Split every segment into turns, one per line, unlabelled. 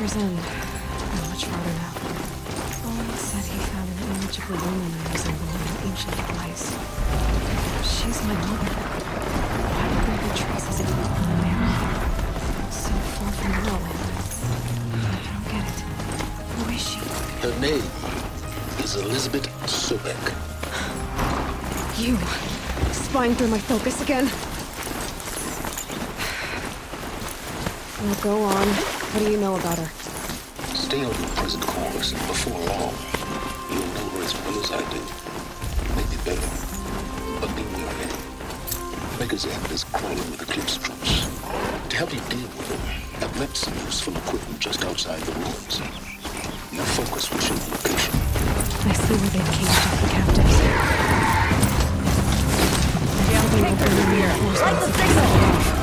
Anchor's in. Not much farther now. Owen said he found an image of the woman I resemble in an ancient device. She's my mother. Why would there be traces of her on the map? So far from Norway. I don't get it. Who is she?
Her name is Elizabeth Sobek.
You! Spying through my focus again? Well, go on. What do you know about her?
Stay on your present course, and before long, you'll know her as well as I do. Maybe better, but be wary. Maker's End is crawling with Eclipse troops. To help you deal with them, I've left some useful equipment just outside the ruins. Your focus will show the location.
I see where they've caged up the captives.
Yeah, take her here. Light the signal!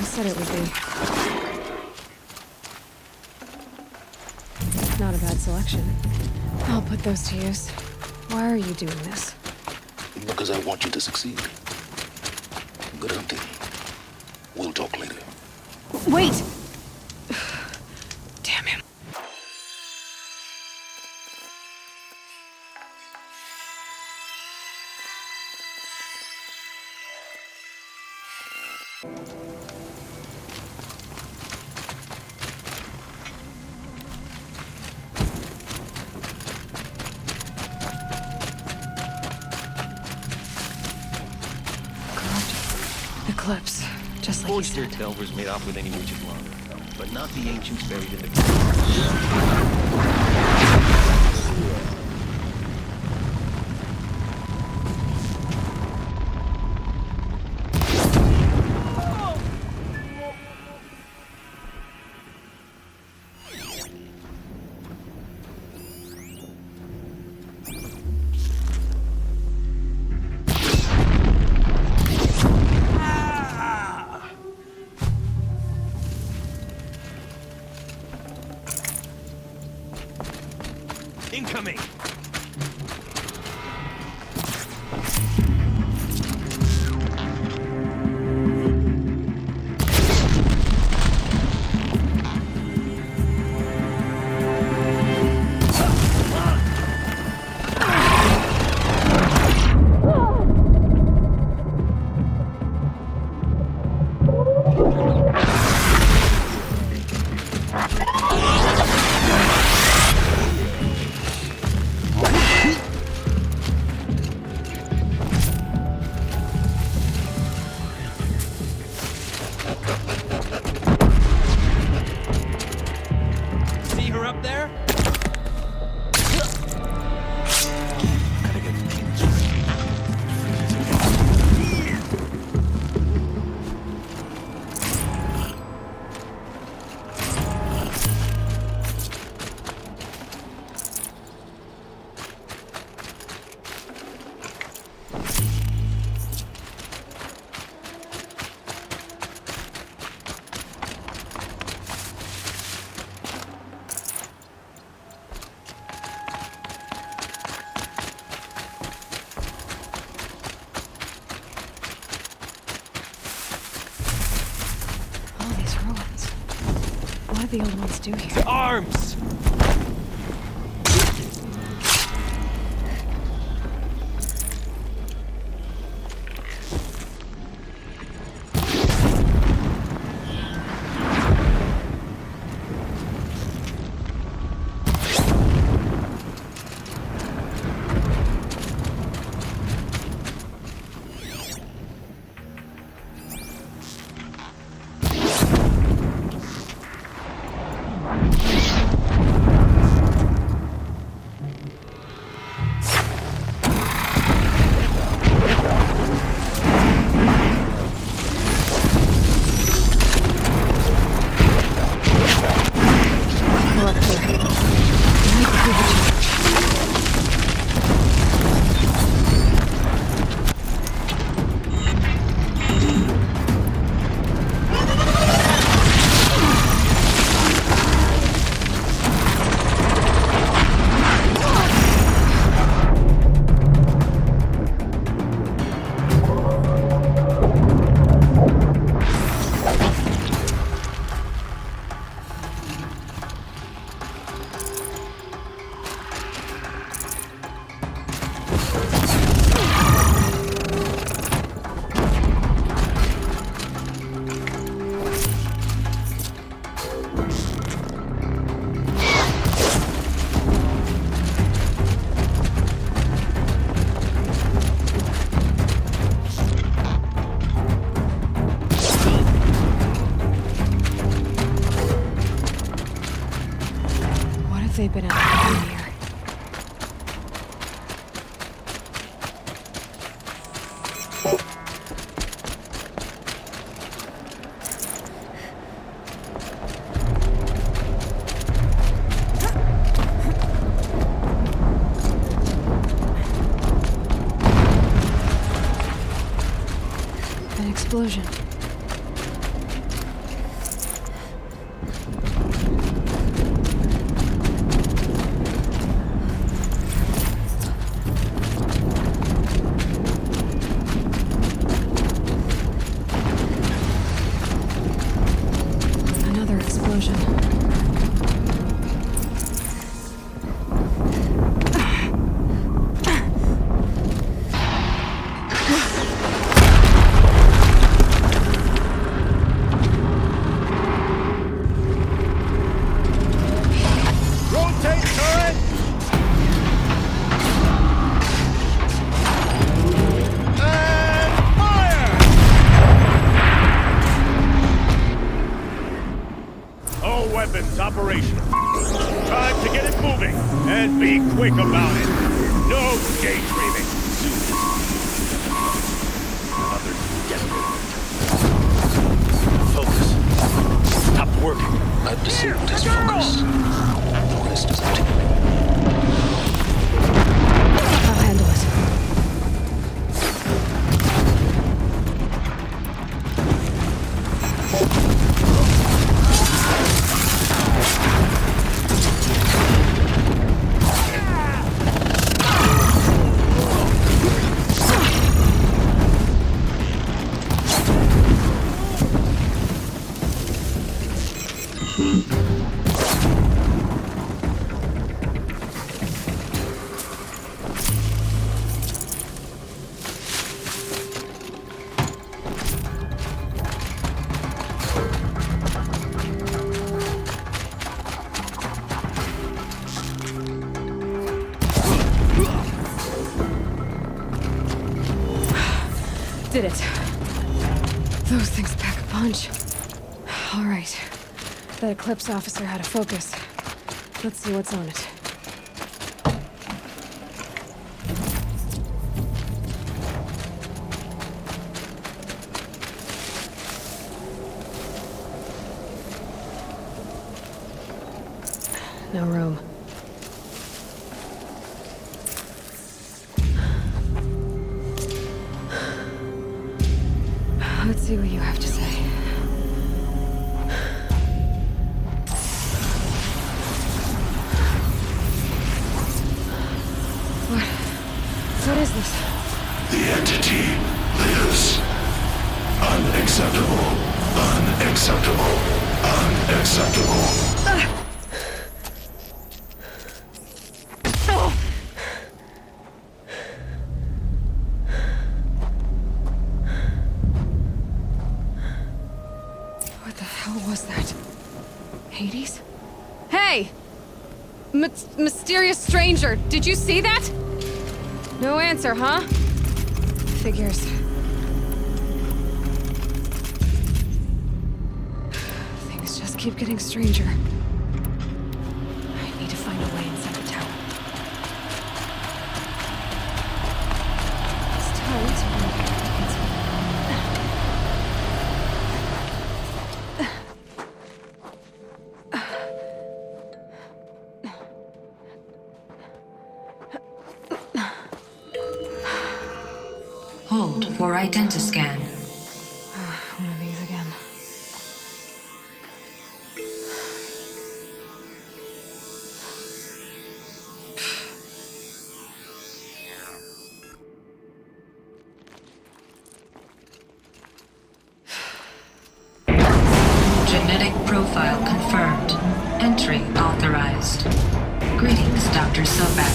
Said it would be. Not a bad selection. I'll put those to use. Why are you doing this?
Because I want you to succeed. Good hunting. We'll talk later.
Wait! Damn him. Eclipse, just like
Forged
you
their
said.
delvers made off with any rigid lava, but not the ancients buried in the caves. Incoming!
What do the old ones do here?
To arms!
An explosion. Another explosion.
Rotate turret! And fire! All weapons operational. Time to get it moving. And be quick about it. No daydreaming. Others desperate. Focus. Stop working.
I've deceived his focus. The rest is up to you.
I'll handle it. Did it. Those things pack a punch. All right. That Eclipse officer had a focus. Let's see what's on it. No room. Let's see what you have to say. What is this?
The entity lives. Unacceptable. Unacceptable. Unacceptable.
What the hell was that? Hades? Hey! Mysterious stranger, did you see that? No answer, huh? Figures. Things just keep getting stranger. I need to find a way inside the tower. It's time to
Hold for identiscan.
one of these again.
Genetic profile confirmed. Entry authorized. Greetings, Dr. Sobek.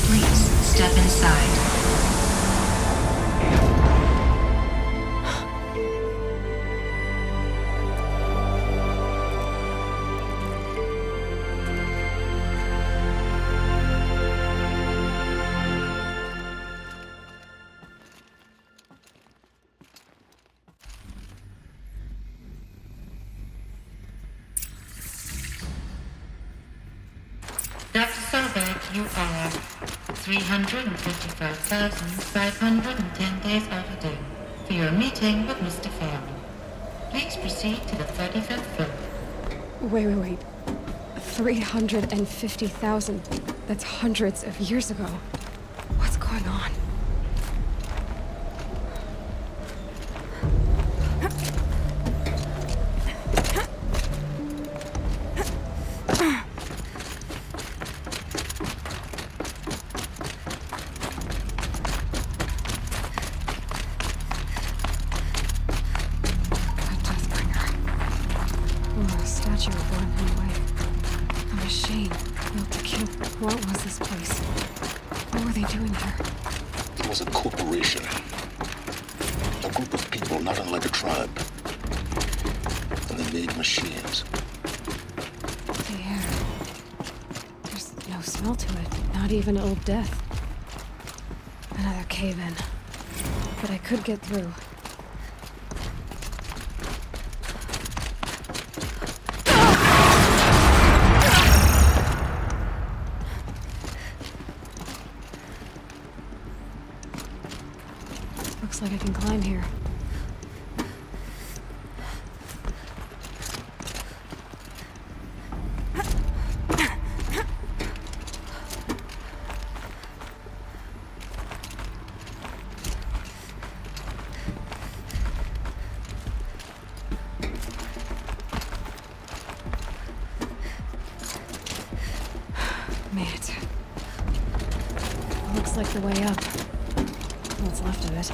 Please step inside.
Dr. Sobek, you are 355,510 days overdue for your meeting with Mr. Fairman. Please proceed to the 35th floor.
Wait. 350,000. That's hundreds of years ago. What's going on? doing here?
It was a corporation. A group of people not unlike a tribe. And they made machines.
The air. There's no smell to it. Not even Old Death. Another cave-in. But I could get through. Looks like I can climb here. Made it. Looks like the way up. What's left of it.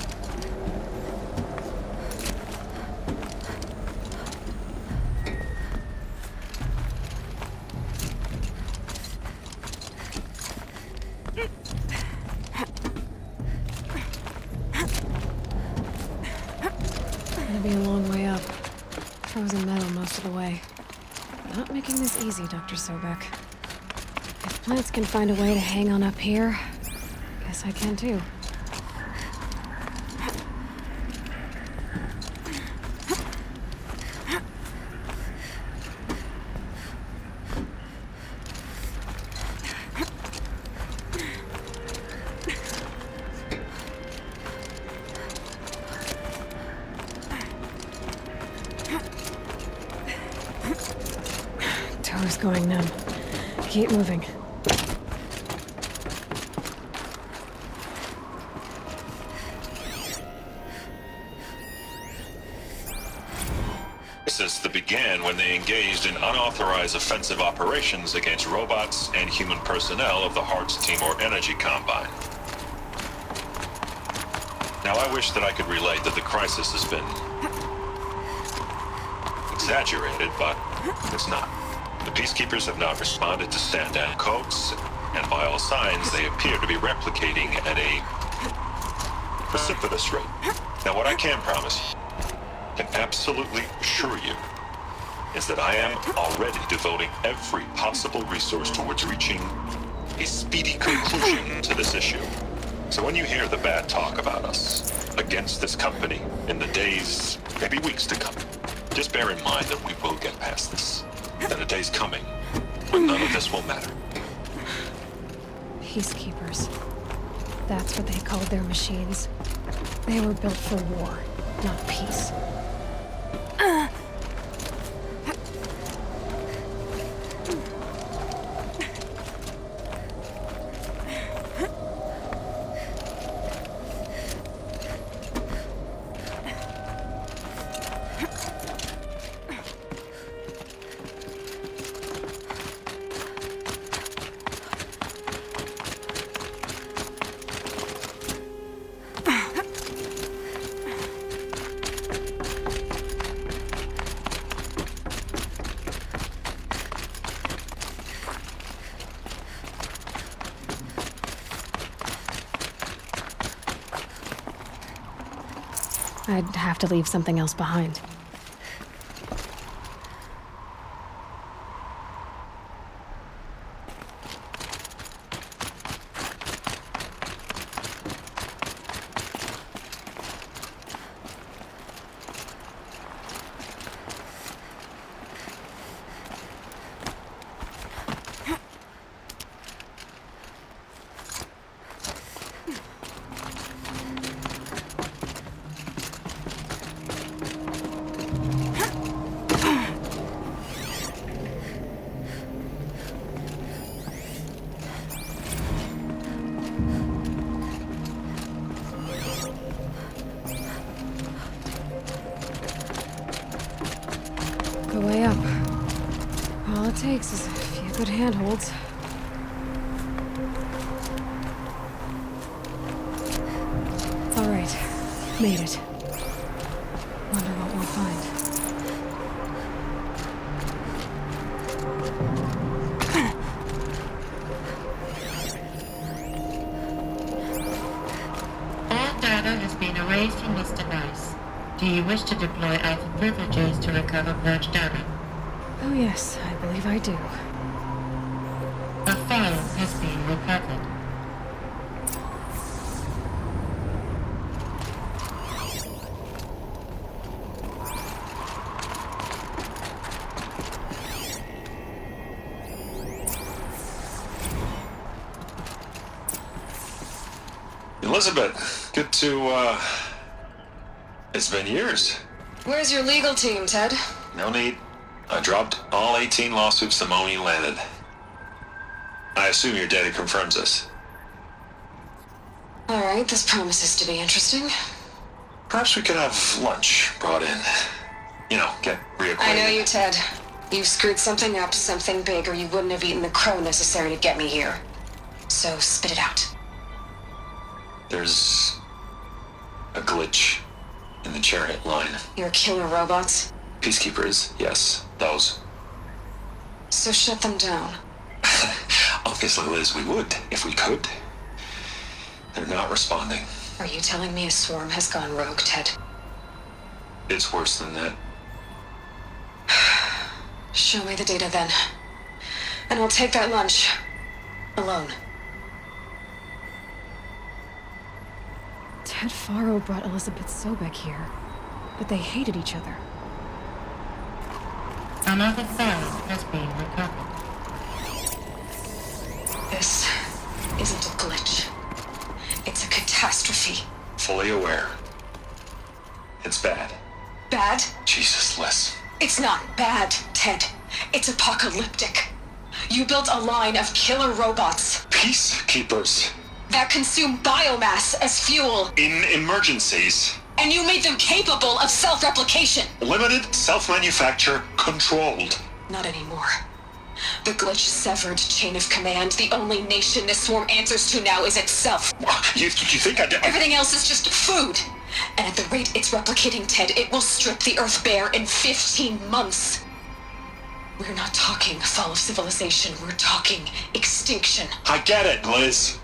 Gonna be a long way up. Frozen metal most of the way. Not making this easy, Dr. Sobek. If plants can find a way to hang on up here, guess I can too. Toes going numb. Keep moving.
That began when they engaged in unauthorized offensive operations against robots and human personnel of the Hearts Timor Energy Combine. Now, I wish that I could relate that the crisis has been exaggerated, but it's not. The Peacekeepers have not responded to stand-down codes, and by all signs, they appear to be replicating at a precipitous rate. Now, what I can promise you, can absolutely assure you, is that I am already devoting every possible resource towards reaching a speedy conclusion to this issue. So when you hear the bad talk about us against this company in the days, maybe weeks to come, just bear in mind that we will get past this. That a day's coming when none of this will matter.
Peacekeepers. That's what they called their machines. They were built for war, not peace. I'd have to leave something else behind. The way up. All it takes is a few good handholds. All right. Made it. Wonder what we'll find.
been erased from this device. Do you wish to deploy Alpha privileges to recover purged data?
Oh yes, I believe I do.
A file has been recovered.
Elizabeth, good to, it's been years.
Where's your legal team, Ted?
No need. I dropped all 18 lawsuits the moment you landed. I assume your data confirms this.
Alright, this promises to be interesting.
Perhaps we could have lunch brought in. You know, get reacquainted.
I know you, Ted. You screwed something up, something big, or you wouldn't have eaten the crow necessary to get me here. So spit it out.
There's a glitch in the chariot line.
Your killer robots?
Peacekeepers, yes, those.
So shut them down.
Obviously, Liz, we would, if we could. They're not responding.
Are you telling me a swarm has gone rogue, Ted?
It's worse than that.
Show me the data then. And I'll take that lunch. Alone. Ted Faro brought Elizabeth Sobek here, but they hated each other.
Another file has been recovered.
This isn't a glitch. It's a catastrophe.
Fully aware. It's bad.
Bad?
Jesus, Liz.
It's not bad, Ted. It's apocalyptic. You built a line of killer robots
Peacekeepers.
that consume biomass as fuel,
In emergencies.
and you made them capable of self-replication.
Limited, self-manufacture, controlled.
Not anymore. The glitch severed chain of command. The only nation this swarm answers to now is itself.
You think I did?
Everything else is just food. And at the rate it's replicating, Ted, it will strip the Earth bare in 15 months. We're not talking fall of civilization. We're talking extinction.
I get it, Liz.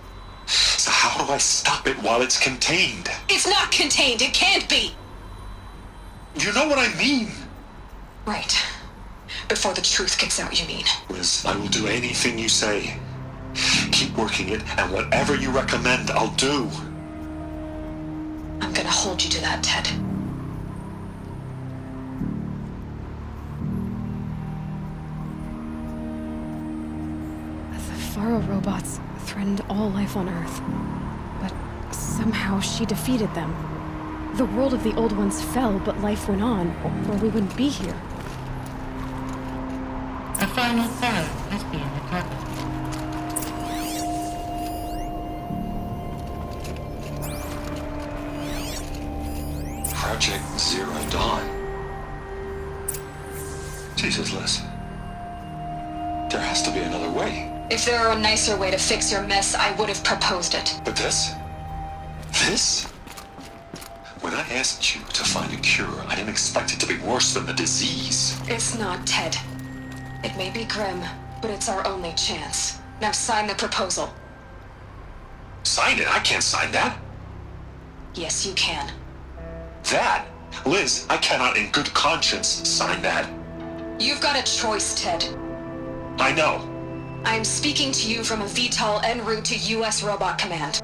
So how do I stop it while it's contained?
It's not contained. It can't be.
You know what I mean.
Right. Before the truth gets out, you mean?
Liz, I will do anything you say. Keep working it, and whatever you recommend, I'll do.
I'm gonna hold you to that, Ted. The Faro robots threatened all life on Earth. But somehow she defeated them. The world of the old ones fell, but life went on, or we wouldn't be here.
A final file has been recovered.
Project Zero Dawn. Jesus, Liz. There has to be another way.
If there were a nicer way to fix your mess, I would have proposed it.
But this? This? When I asked you to find a cure, I didn't expect it to be worse than the disease.
It's not, Ted. It may be grim, but it's our only chance. Now sign the proposal.
Sign it? I can't sign that.
Yes, you can.
That? Liz, I cannot in good conscience sign that.
You've got a choice, Ted.
I know.
I'm speaking to you from a VTOL en route to U.S. Robot Command.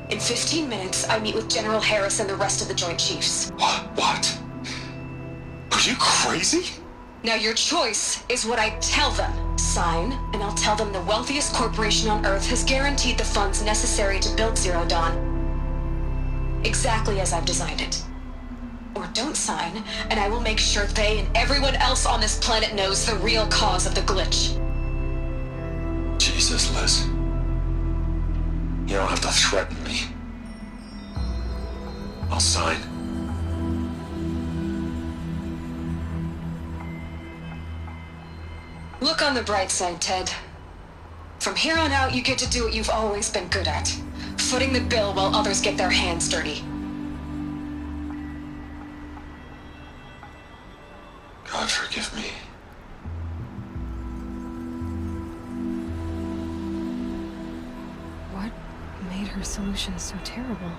In 15 minutes, I meet with General Harris and the rest of the Joint Chiefs.
What? Are you crazy?
Now your choice is what I tell them. Sign, and I'll tell them the wealthiest corporation on Earth has guaranteed the funds necessary to build Zero Dawn. Exactly as I've designed it. Or don't sign, and I will make sure they and everyone else on this planet knows the real cause of the glitch.
Jesus, Liz. You don't have to threaten me. I'll sign.
Look on the bright side, Ted. From here on out, you get to do what you've always been good at. Footing the bill while others get their hands dirty.
God forgive me.
What made her so solution so terrible?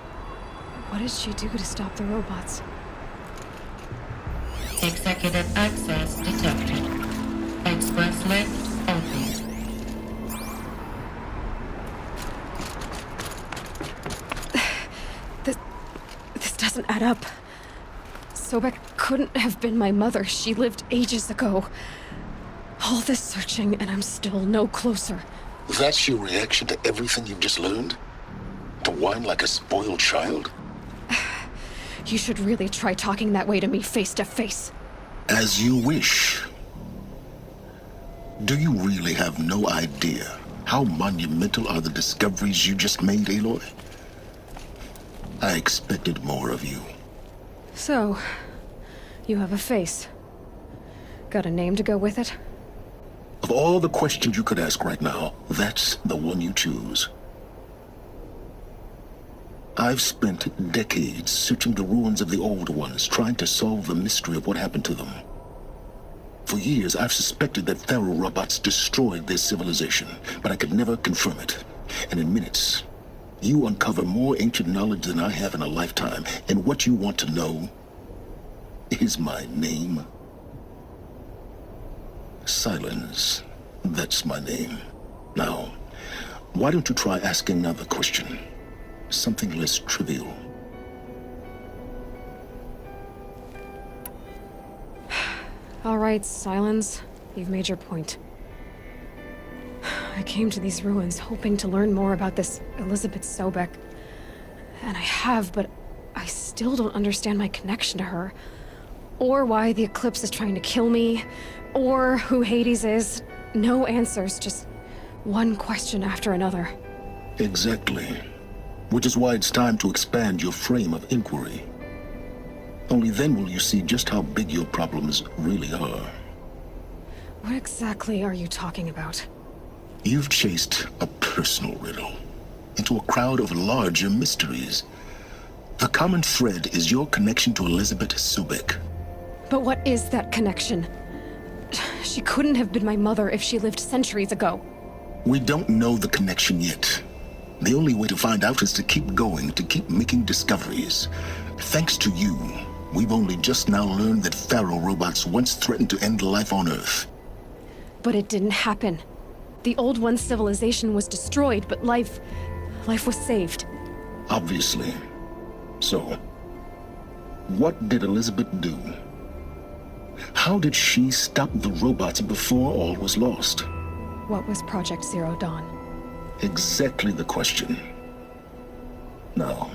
What did she do to stop the robots?
Executive access detected. Express lift open.
This doesn't add up. Sobek couldn't have been my mother. She lived ages ago. All this searching, and I'm still no closer.
That's your reaction to everything you've just learned? To whine like a spoiled child?
You should really try talking that way to me face to face.
As you wish. Do you really have no idea how monumental are the discoveries you just made, Aloy? I expected more of you.
So, you have a face. Got a name to go with it?
Of all the questions you could ask right now, that's the one you choose. I've spent decades searching the ruins of the old ones, trying to solve the mystery of what happened to them. For years, I've suspected that Tharo robots destroyed their civilization, but I could never confirm it. And in minutes, you uncover more ancient knowledge than I have in a lifetime, and what you want to know is my name. Silence. That's my name. Now, why don't you try asking another question? Something less trivial.
All right, Silence. You've made your point. I came to these ruins hoping to learn more about this Elizabeth Sobek. And I have, but I still don't understand my connection to her. Or why the Eclipse is trying to kill me. Or who Hades is. No answers, just one question after another.
Exactly. Which is why it's time to expand your frame of inquiry. Only then will you see just how big your problems really are.
What exactly are you talking about?
You've chased a personal riddle into a crowd of larger mysteries. The common thread is your connection to Elizabeth Sobek.
But what is that connection? She couldn't have been my mother if she lived centuries ago.
We don't know the connection yet. The only way to find out is to keep going, to keep making discoveries. Thanks to you, we've only just now learned that Tharo robots once threatened to end life on Earth.
But it didn't happen. The Old One's civilization was destroyed, but life was saved.
Obviously. So, what did Elizabeth do? How did she stop the robots before all was lost?
What was Project Zero Dawn?
Exactly the question. Now,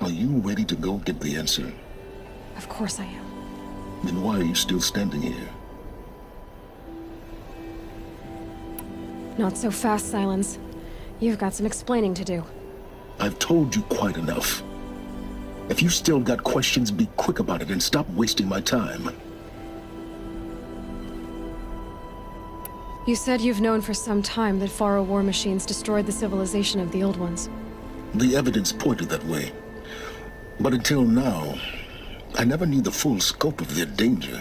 are you ready to go get the answer?
Of course I am.
Then why are you still standing here?
Not so fast, Silence. You've got some explaining to do.
I've told you quite enough. If you've still got questions, be quick about it and stop wasting my time.
You said you've known for some time that Faro war machines destroyed the civilization of the Old Ones.
The evidence pointed that way. But until now, I never knew the full scope of their danger.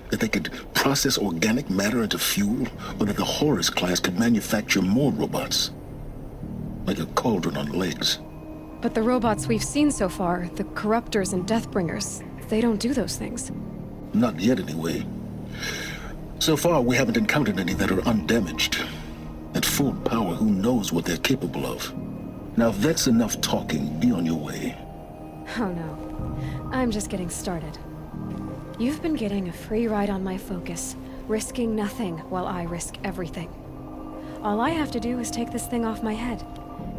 That they could process organic matter into fuel, or that the Horus class could manufacture more robots. Like a cauldron on legs.
But the robots we've seen so far, the Corruptors and Deathbringers, they don't do those things.
Not yet, anyway. So far, we haven't encountered any that are undamaged. At full power, who knows what they're capable of? Now, if that's enough talking, be on your way.
Oh no. I'm just getting started. You've been getting a free ride on my focus, risking nothing while I risk everything. All I have to do is take this thing off my head,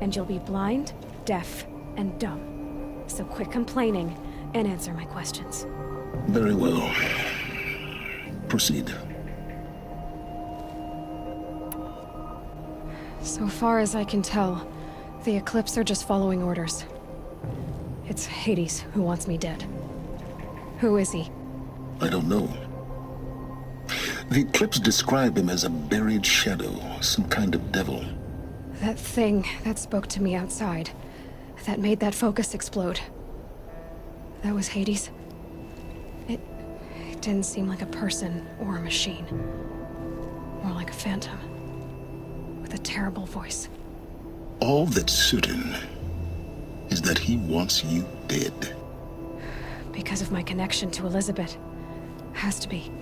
and you'll be blind, deaf, and dumb. So quit complaining and answer my questions.
Very well. Proceed.
So far as I can tell, the Eclipse are just following orders. It's Hades who wants me dead. Who is he?
I don't know. The Eclipse describe him as a buried shadow, some kind of devil.
That thing that spoke to me outside, that made that focus explode. That was Hades? It didn't seem like a person or a machine. More like a phantom. With a terrible voice.
All that's certain is that he wants you dead.
Because of my connection to Elizabeth. Has to be.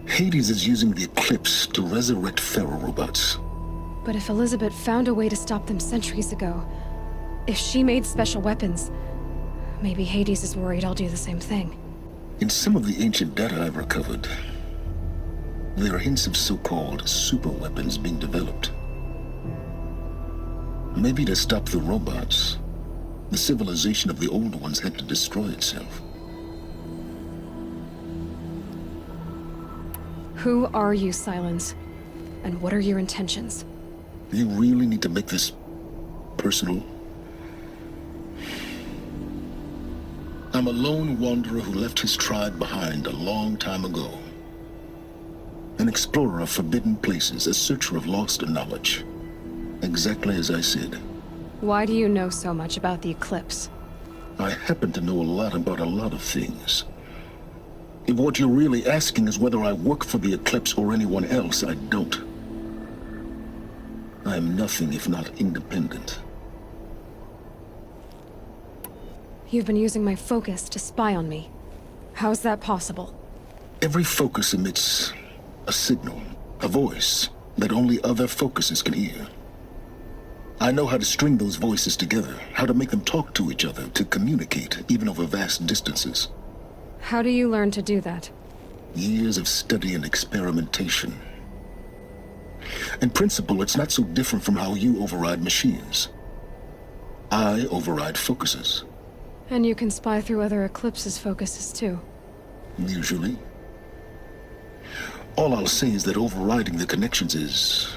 Hades is using the Eclipse to resurrect feral robots.
But if Elizabeth found a way to stop them centuries ago, if she made special weapons, maybe Hades is worried I'll do the same thing.
In some of the ancient data I've recovered, there are hints of so-called super weapons being developed. Maybe to stop the robots, the civilization of the old ones had to destroy itself.
Who are you, Silence? And what are your intentions?
You really need to make this personal? I'm a lone wanderer who left his tribe behind a long time ago. An explorer of forbidden places, a searcher of lost knowledge. Exactly as I said.
Why do you know so much about the Eclipse?
I happen to know a lot about a lot of things. If what you're really asking is whether I work for the Eclipse or anyone else, I don't. I am nothing if not independent.
You've been using my focus to spy on me. How's that possible?
Every focus emits a signal, a voice, that only other focuses can hear. I know how to string those voices together, how to make them talk to each other, to communicate, even over vast distances.
How do you learn to do that?
Years of study and experimentation. In principle, it's not so different from how you override machines. I override focuses.
And you can spy through other Eclipse's focuses too.
Usually. All I'll say is that overriding the connections is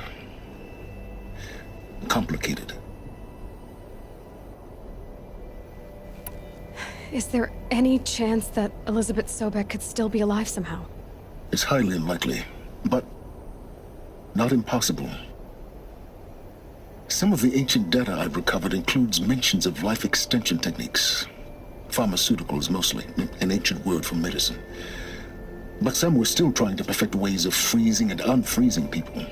complicated.
Is there any chance that Elizabeth Sobek could still be alive somehow?
It's highly unlikely, but not impossible. Some of the ancient data I've recovered includes mentions of life extension techniques. Pharmaceuticals, mostly, an ancient word for medicine. But some were still trying to perfect ways of freezing and unfreezing people.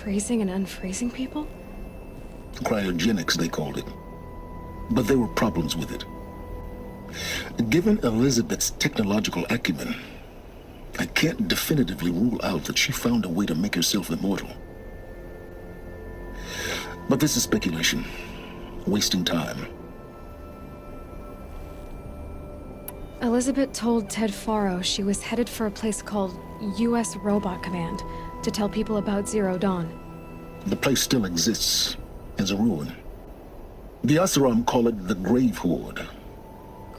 Freezing and unfreezing people?
Cryogenics, they called it. But there were problems with it. Given Elizabeth's technological acumen, I can't definitively rule out that she found a way to make herself immortal. But this is speculation, wasting time.
Elizabeth told Ted Faro she was headed for a place called U.S. Robot Command to tell people about Zero Dawn.
The place still exists as a ruin. The Asaram call it the Grave Horde.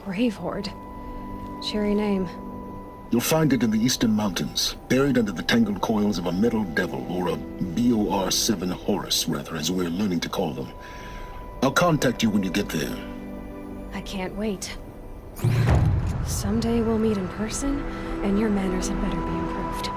Grave Horde? Cheery name.
You'll find it in the Eastern Mountains, buried under the tangled coils of a metal devil, or a BOR-7 Horus, rather, as we're learning to call them. I'll contact you when you get there.
I can't wait. Someday we'll meet in person, and your manners had better be improved.